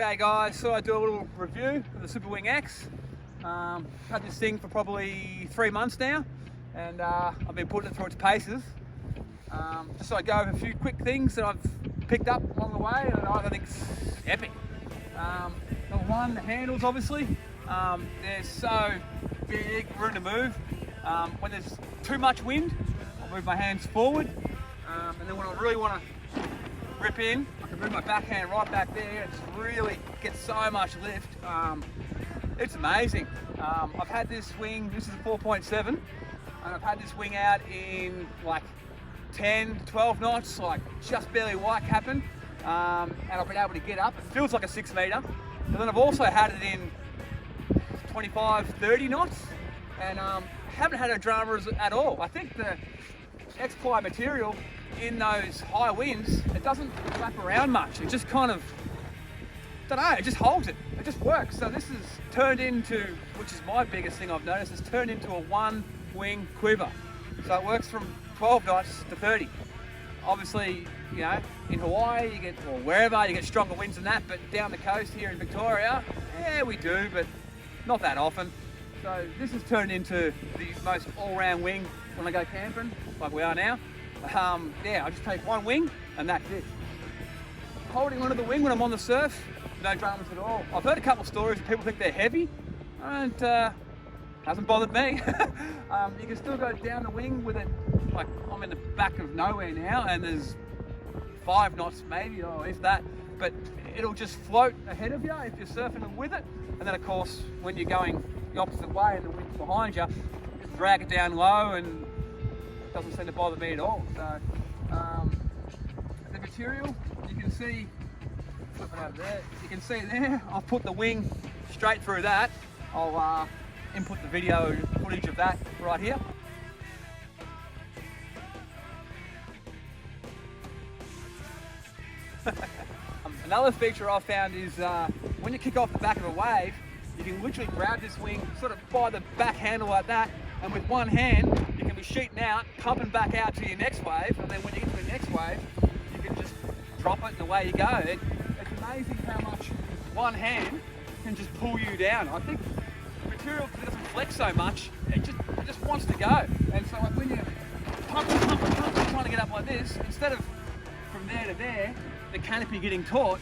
Okay guys, so I do a little review of the Super Wing X. Had this thing for probably 3 months now, and I've been putting it through its paces. Just so I go over a few quick things that I've picked up along the way, and I think it's epic. Number one, the handles obviously. They're so big, room to move. When there's too much wind, I'll move my hands forward, and then when I really want to rip in, I can move my backhand right back there and really get so much lift. It's amazing. I've had this wing, this is a 4.7, and I've had this wing out in like 10, 12 knots, like just barely white capping, and I've been able to get up. It feels like a 6 meter. But then I've also had it in 25, 30 knots, and haven't had a drama at all. I think the X-Ply material in those high winds, it doesn't flap around much. It just kind of, I don't know, it just holds it. It just works. So this has turned into, which is my biggest thing I've noticed, it's turned into a one wing quiver. So it works from 12 knots to 30. Obviously, you know, in Hawaii, you get, or wherever, you get stronger winds than that, but down the coast here in Victoria, yeah, we do, but not that often. So this has turned into the most all-round wing when I go camping, like we are now. Yeah, I just take one wing and that's it. Holding onto the wing when I'm on the surf, no dramas at all. I've heard a couple of stories of people think they're heavy, and hasn't bothered me. You can still go down the wing with it, like I'm in the back of nowhere now and there's 5 knots maybe, or if that, but it'll just float ahead of you if you're surfing with it. And then of course, when you're going the opposite way and the wind's behind you, just drag it down low and it doesn't seem to bother me at all. So the material, you can see, flip it over there, you can see there, I've put the wing straight through that. I'll input the video footage of that right here. Another feature I've found is when you kick off the back of a wave, you can literally grab this wing sort of by the back handle like that, and with one hand you can be sheeting out, pumping back out to your next wave, and then when you get to the next wave you can just drop it and away you go. It's amazing how much one hand can just pull you down. I think the material, because it doesn't flex so much, it just wants to go. And so like when you're pumping, trying to get up like this, instead of from there to there, the canopy getting taut,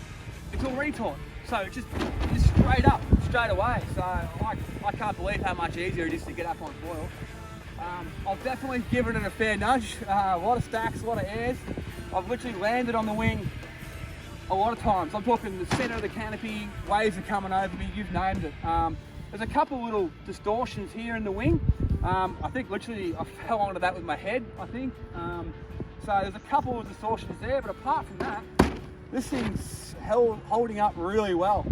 it's already taut. So just straight up, straight away. So I can't believe how much easier it is to get up on foil. I've definitely given it a fair nudge. A lot of stacks, a lot of airs. I've literally landed on the wing a lot of times. I'm talking the center of the canopy, waves are coming over me, you've named it. There's a couple little distortions here in the wing. I think literally I fell onto that with my head, I think. So there's a couple of distortions there, but apart from that, this thing's holding up really well.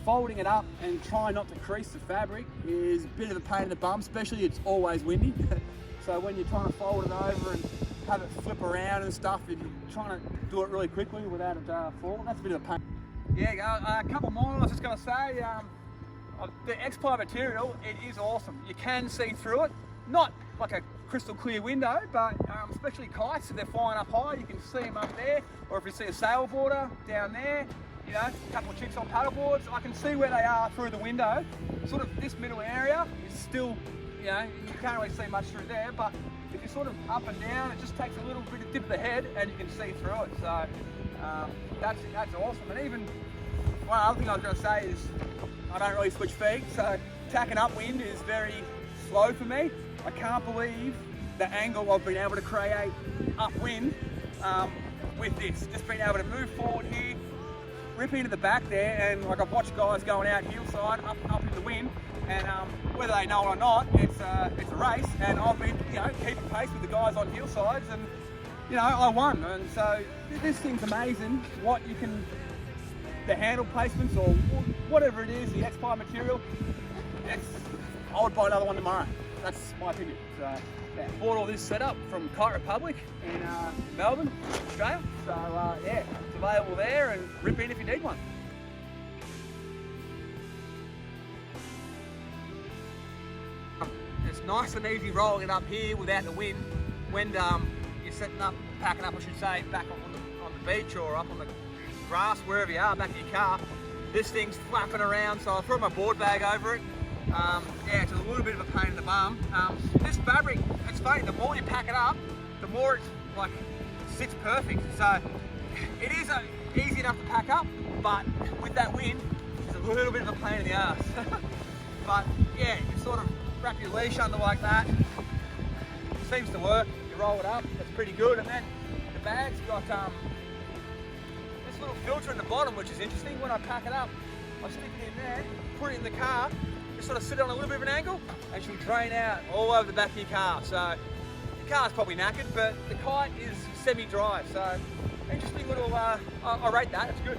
Folding it up and trying not to crease the fabric is a bit of a pain in the bum, especially it's always windy. So when you're trying to fold it over and have it flip around and stuff, and you're trying to do it really quickly without it falling, that's a bit of a pain. Yeah, a couple more I was just going to say. The X-Ply material, it is awesome. You can see through it, not like a crystal clear window, but especially kites, if they're flying up high, you can see them up there, or if you see a sailboarder down there, you know, a couple of chicks on paddleboards, I can see where they are through the window. Sort of this middle area is still, you know, you can't really see much through there, but if you're sort of up and down, it just takes a little bit of dip of the head and you can see through it. So that's awesome. And even one other thing I was going to say is I don't really switch feet, so tacking upwind is very slow for me. I can't believe the angle I've been able to create upwind with this. Just being able to move forward here, rip into the back there, and like I've watched guys going out hillside, up in the wind, and whether they know it or not, it's a race, and I've been, you know, keeping pace with the guys on hillsides, and you know, I won. And so this thing's amazing. What you can, the handle placements or whatever it is, the X-Ply material, I would buy another one tomorrow. That's my opinion. So yeah, bought all this setup from Kite Republic in Melbourne, Australia. So yeah, it's available there, and rip in if you need one. It's nice and easy rolling it up here without the wind. When you're setting up, packing up I should say, back on the beach or up on the grass, wherever you are, back in your car, this thing's flapping around, so I'll throw my board bag over it. Yeah, it's a little bit of a pain in the bum. This fabric, it's funny, the more you pack it up, the more it's like, sits perfect. So it is easy enough to pack up, but with that wind, it's a little bit of a pain in the ass. But yeah, you sort of wrap your leash under like that. It seems to work. You roll it up, that's pretty good. And then the bag's got this little filter in the bottom, which is interesting. When I pack it up, I stick it in there, put it in the car, just sort of sit on a little bit of an angle, and she'll drain out all over the back of your car. So your car's probably knackered, but the kite is semi-dry. So interesting little, I rate that, it's good.